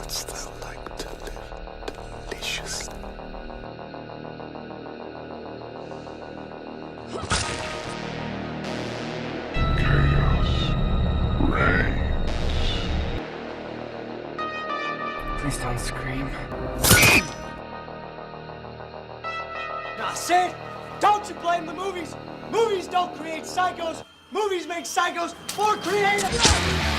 What's that like to live deliciously? Chaos reigns. Please don't scream. Nah, Sid, don't you blame the movies. Movies don't create psychos. Movies make psychos more creative.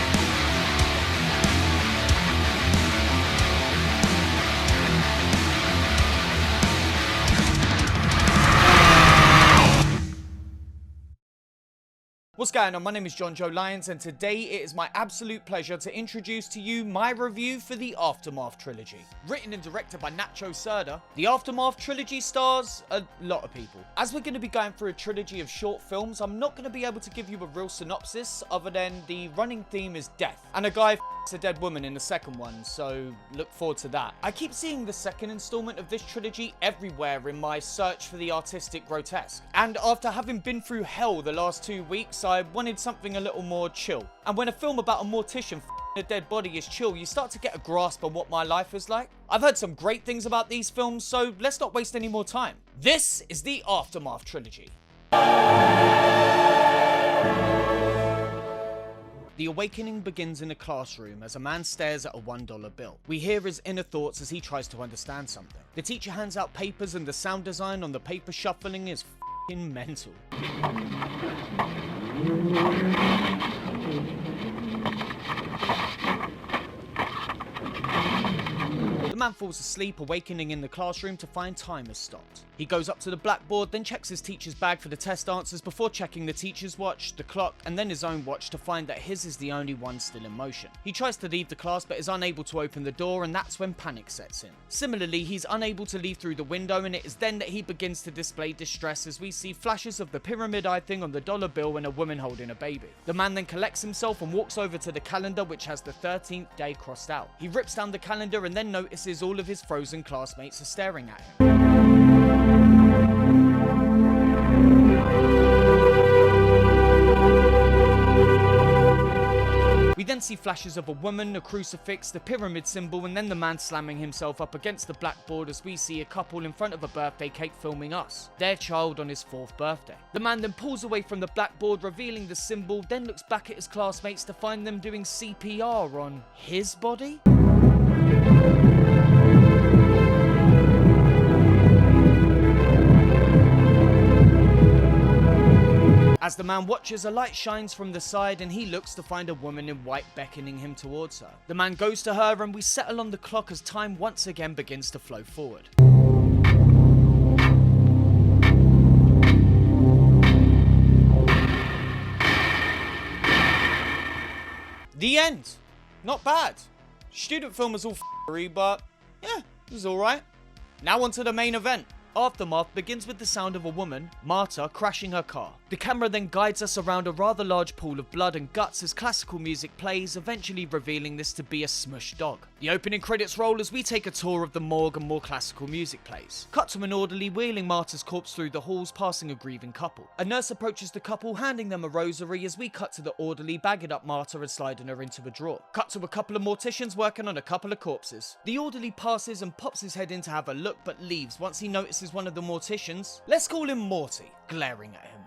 What's going on? My name is Jonjo Lyons, and today it is my absolute pleasure to introduce to you my review for the Aftermath Trilogy. Written and directed by Nacho Cerda, the Aftermath Trilogy stars a lot of people. As we're going to be going through a trilogy of short films, I'm not going to be able to give you a real synopsis other than the running theme is death, and a guy f***s a dead woman in the second one, so look forward to that. I keep seeing the second installment of this trilogy everywhere in my search for the artistic grotesque, and after having been through hell the last 2 weeks, I wanted something a little more chill. And when a film about a mortician f***ing a dead body is chill, you start to get a grasp on what my life is like. I've heard some great things about these films, so let's not waste any more time. This is the Aftermath Trilogy. The awakening begins in a classroom as a man stares at a $1 bill. We hear his inner thoughts as he tries to understand something. The teacher hands out papers and the sound design on the paper shuffling is f***ing mental. The man falls asleep, awakening in the classroom to find time has stopped. He goes up to the blackboard, then checks his teacher's bag for the test answers before checking the teacher's watch, the clock, and then his own watch to find that his is the only one still in motion. He tries to leave the class but is unable to open the door, and that's when panic sets in. Similarly, he's unable to leave through the window, and it is then that he begins to display distress as we see flashes of the pyramid eye thing on the dollar bill and a woman holding a baby. The man then collects himself and walks over to the calendar, which has the 13th day crossed out. He rips down the calendar and then notices all of his frozen classmates are staring at him. We then see flashes of a woman, a crucifix, the pyramid symbol, and then the man slamming himself up against the blackboard as we see a couple in front of a birthday cake filming us, their child on his 4th birthday. The man then pulls away from the blackboard, revealing the symbol, then looks back at his classmates to find them doing CPR on his body? As the man watches, a light shines from the side and he looks to find a woman in white beckoning him towards her. The man goes to her and we settle on the clock as time once again begins to flow forward. The end. Not bad. Student film was all f***ery, but yeah, it was alright. Now on to the main event. Aftermath begins with the sound of a woman, Marta, crashing her car. The camera then guides us around a rather large pool of blood and guts as classical music plays, eventually revealing this to be a smushed dog. The opening credits roll as we take a tour of the morgue and more classical music plays. Cut to an orderly wheeling Marta's corpse through the halls, passing a grieving couple. A nurse approaches the couple, handing them a rosary as we cut to the orderly bagging up Marta and sliding her into a drawer. Cut to a couple of morticians working on a couple of corpses. The orderly passes and pops his head in to have a look but leaves once he notices one of the morticians, let's call him Morty, glaring at him.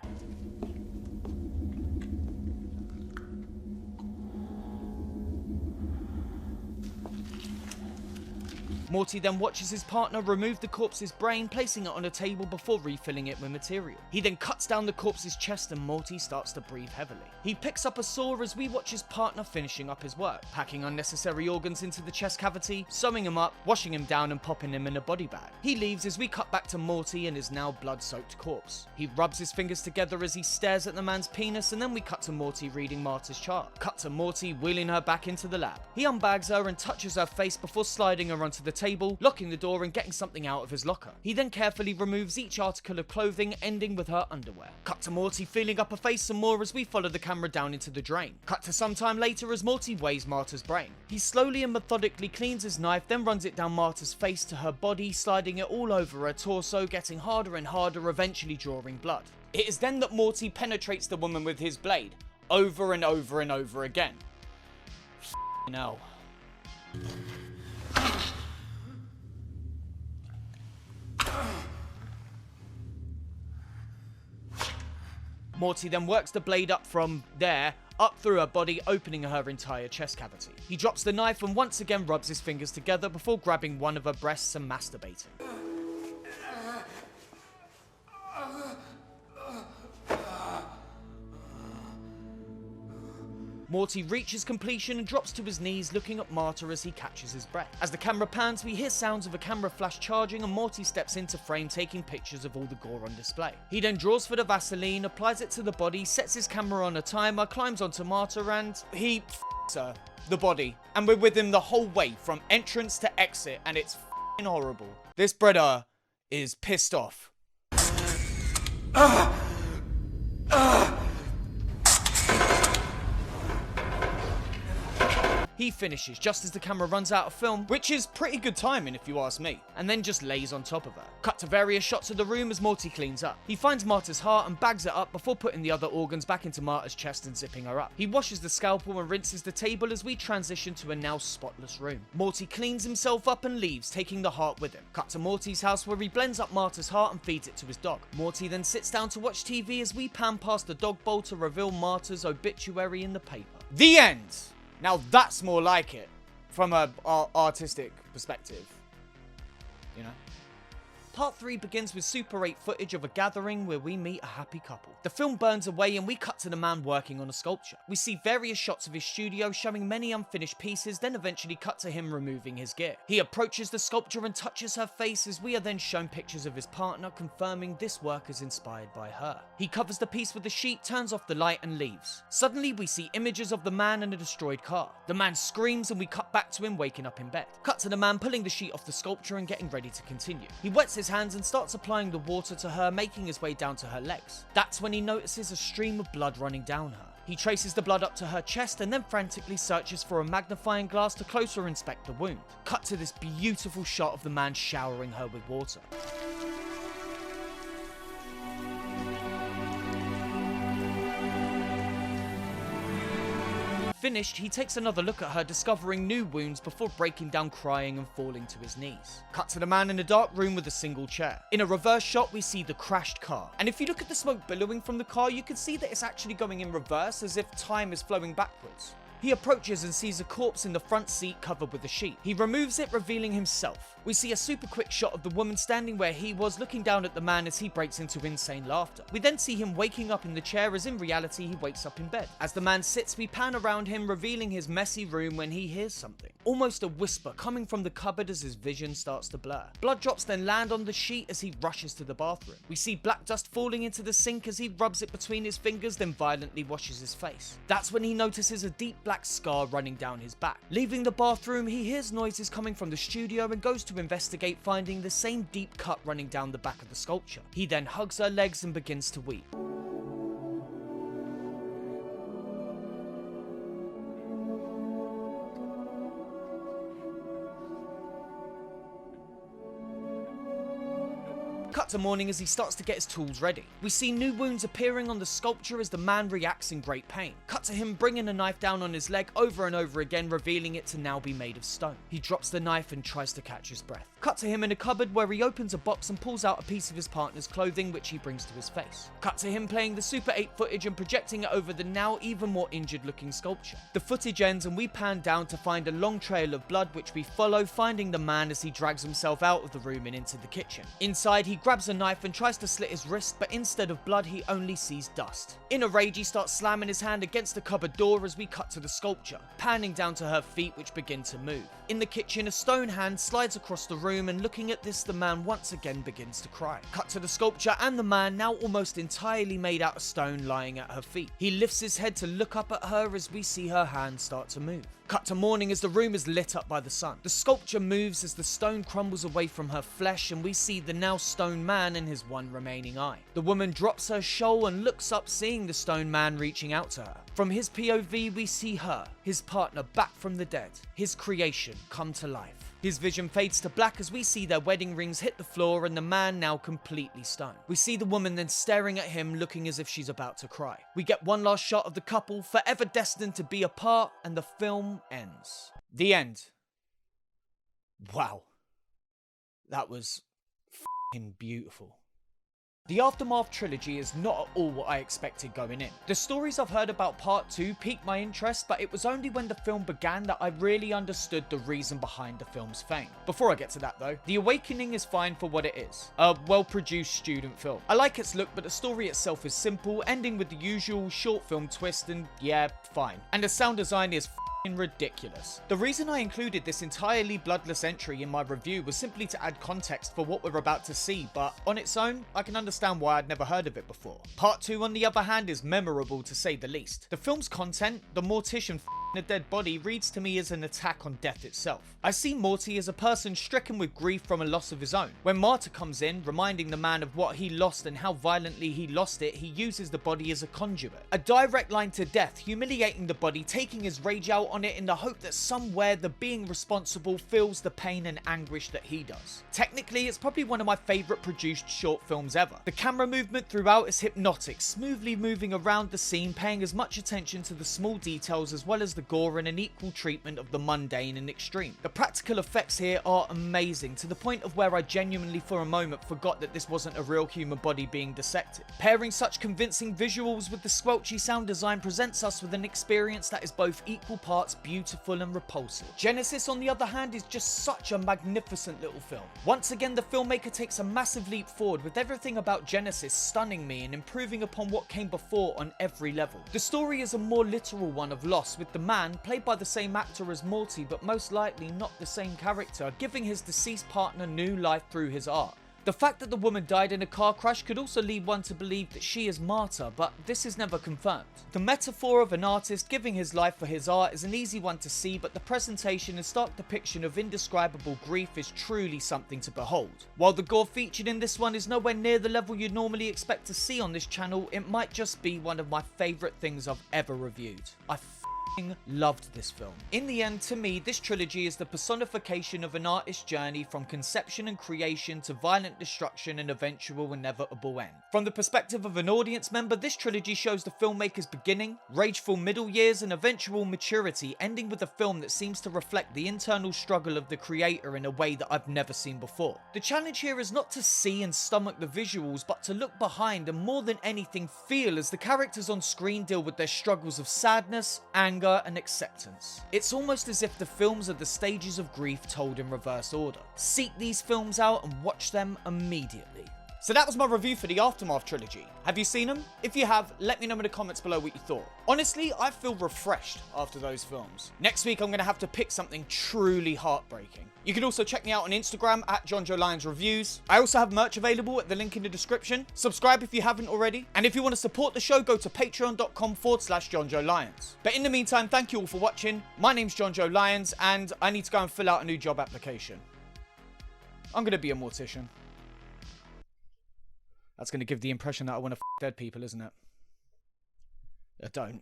Morty then watches his partner remove the corpse's brain, placing it on a table before refilling it with material. He then cuts down the corpse's chest and Morty starts to breathe heavily. He picks up a saw as we watch his partner finishing up his work, packing unnecessary organs into the chest cavity, sewing him up, washing him down and popping him in a body bag. He leaves as we cut back to Morty and his now blood-soaked corpse. He rubs his fingers together as he stares at the man's penis, and then we cut to Morty reading Marta's chart. Cut to Morty wheeling her back into the lab. He unbags her and touches her face before sliding her onto the table, locking the door and getting something out of his locker. He then carefully removes each article of clothing, ending with her underwear. Cut to Morty feeling up her face some more as we follow the camera down into the drain. Cut to some time later as Morty weighs Marta's brain. He slowly and methodically cleans his knife, then runs it down Marta's face to her body, sliding it all over her torso, getting harder and harder, eventually drawing blood. It is then that Morty penetrates the woman with his blade, over and over and over again. F***ing hell. Morty then works the blade up from there, up through her body, opening her entire chest cavity. He drops the knife and once again rubs his fingers together before grabbing one of her breasts and masturbating. Morty reaches completion and drops to his knees, looking at Marta as he catches his breath. As the camera pans, we hear sounds of a camera flash charging and Morty steps into frame, taking pictures of all the gore on display. He then draws for the Vaseline, applies it to the body, sets his camera on a timer, climbs onto Marta and he f***s her, the body. And we're with him the whole way, from entrance to exit, and it's f***ing horrible. This brother is pissed off. He finishes just as the camera runs out of film, which is pretty good timing if you ask me, and then just lays on top of her. Cut to various shots of the room as Morty cleans up. He finds Marta's heart and bags it up before putting the other organs back into Marta's chest and zipping her up. He washes the scalpel and rinses the table as we transition to a now spotless room. Morty cleans himself up and leaves, taking the heart with him. Cut to Morty's house where he blends up Marta's heart and feeds it to his dog. Morty then sits down to watch TV as we pan past the dog bowl to reveal Marta's obituary in the paper. The end! Now that's more like it, from a artistic perspective, you know? Part 3 begins with Super 8 footage of a gathering where we meet a happy couple. The film burns away and we cut to the man working on a sculpture. We see various shots of his studio showing many unfinished pieces, then eventually cut to him removing his gear. He approaches the sculpture and touches her face as we are then shown pictures of his partner, confirming this work is inspired by her. He covers the piece with a sheet, turns off the light and leaves. Suddenly we see images of the man and a destroyed car. The man screams and we cut back to him waking up in bed. Cut to the man pulling the sheet off the sculpture and getting ready to continue. He wets his hands and starts applying the water to her, making his way down to her legs. That's when he notices a stream of blood running down her. He traces the blood up to her chest and then frantically searches for a magnifying glass to closer inspect the wound. Cut to this beautiful shot of the man showering her with water. Finished, he takes another look at her, discovering new wounds before breaking down crying and falling to his knees. Cut to the man in a dark room with a single chair. In a reverse shot, we see the crashed car. And if you look at the smoke billowing from the car, you can see that it's actually going in reverse, as if time is flowing backwards. He approaches and sees a corpse in the front seat covered with a sheet. He removes it, revealing himself. We see a super quick shot of the woman standing where he was, looking down at the man as he breaks into insane laughter. We then see him waking up in the chair, as in reality he wakes up in bed. As the man sits, we pan around him, revealing his messy room when he hears something. Almost a whisper coming from the cupboard as his vision starts to blur. Blood drops then land on the sheet as he rushes to the bathroom. We see black dust falling into the sink as he rubs it between his fingers, then violently washes his face. That's when he notices a deep black scar running down his back. Leaving the bathroom, he hears noises coming from the studio and goes to investigate, finding the same deep cut running down the back of the sculpture. He then hugs her legs and begins to weep. Cut to morning as he starts to get his tools ready. We see new wounds appearing on the sculpture as the man reacts in great pain. Cut to him bringing a knife down on his leg over and over again, revealing it to now be made of stone. He drops the knife and tries to catch his breath. Cut to him in a cupboard where he opens a box and pulls out a piece of his partner's clothing, which he brings to his face. Cut to him playing the Super 8 footage and projecting it over the now even more injured looking sculpture. The footage ends and we pan down to find a long trail of blood, which we follow, finding the man as he drags himself out of the room and into the kitchen. Inside, he grabs a knife and tries to slit his wrist, but instead of blood, he only sees dust. In a rage, he starts slamming his hand against the cupboard door as we cut to the sculpture, panning down to her feet, which begin to move. In the kitchen, a stone hand slides across the room, and looking at this, the man once again begins to cry. Cut to the sculpture and the man, now almost entirely made out of stone, lying at her feet. He lifts his head to look up at her as we see her hand start to move. Cut to morning as the room is lit up by the sun. The sculpture moves as the stone crumbles away from her flesh, and we see the now stone man and his one remaining eye. The woman drops her shawl and looks up, seeing the stone man reaching out to her. From his POV, we see her, his partner, back from the dead, his creation come to life. His vision fades to black as we see their wedding rings hit the floor and the man now completely stoned. We see the woman then staring at him, looking as if she's about to cry. We get one last shot of the couple, forever destined to be apart, and the film ends. The end. Wow. That was f***ing beautiful. The Aftermath trilogy is not at all what I expected going in. The stories I've heard about part 2 piqued my interest, but it was only when the film began that I really understood the reason behind the film's fame. Before I get to that though, The Awakening is fine for what it is. A well-produced student film. I like its look, but the story itself is simple, ending with the usual short film twist, and yeah, fine. And the sound design is ridiculous. The reason I included this entirely bloodless entry in my review was simply to add context for what we're about to see, but on its own, I can understand why I'd never heard of it before. Part 2, on the other hand, is memorable to say the least. The film's content, the mortician a dead body, reads to me as an attack on death itself. I see Morty as a person stricken with grief from a loss of his own. When Marta comes in, reminding the man of what he lost and how violently he lost it, he uses the body as a conduit. A direct line to death, humiliating the body, taking his rage out on it in the hope that somewhere the being responsible feels the pain and anguish that he does. Technically, it's probably one of my favourite produced short films ever. The camera movement throughout is hypnotic, smoothly moving around the scene, paying as much attention to the small details as well as the gore and an equal treatment of the mundane and extreme. The practical effects here are amazing, to the point of where I genuinely for a moment forgot that this wasn't a real human body being dissected. Pairing such convincing visuals with the squelchy sound design presents us with an experience that is both equal parts beautiful and repulsive. Genesis, on the other hand, is just such a magnificent little film. Once again, the filmmaker takes a massive leap forward, with everything about Genesis stunning me and improving upon what came before on every level. The story is a more literal one of loss, with the man, played by the same actor as Morty but most likely not the same character, giving his deceased partner new life through his art. The fact that the woman died in a car crash could also lead one to believe that she is Marta, but this is never confirmed. The metaphor of an artist giving his life for his art is an easy one to see, but the presentation and stark depiction of indescribable grief is truly something to behold. While the gore featured in this one is nowhere near the level you'd normally expect to see on this channel, it might just be one of my favourite things I've ever reviewed. I loved this film. In the end, to me, this trilogy is the personification of an artist's journey from conception and creation to violent destruction and eventual inevitable end. From the perspective of an audience member, this trilogy shows the filmmaker's beginning, rageful middle years, and eventual maturity, ending with a film that seems to reflect the internal struggle of the creator in a way that I've never seen before. The challenge here is not to see and stomach the visuals, but to look behind and more than anything feel as the characters on screen deal with their struggles of sadness, anger, and acceptance. It's almost as if the films are the stages of grief told in reverse order. Seek these films out and watch them immediately. So that was my review for the Aftermath trilogy. Have you seen them? If you have, let me know in the comments below what you thought. Honestly, I feel refreshed after those films. Next week, I'm going to have to pick something truly heartbreaking. You can also check me out on Instagram at Jonjo Lyons Reviews. I also have merch available at the link in the description. Subscribe if you haven't already. And if you want to support the show, go to patreon.com/Jonjo Lyons. But in the meantime, thank you all for watching. My name's Jonjo Lyons, and I need to go and fill out a new job application. I'm going to be a mortician. That's going to give the impression that I want to f*** dead people, isn't it? I don't.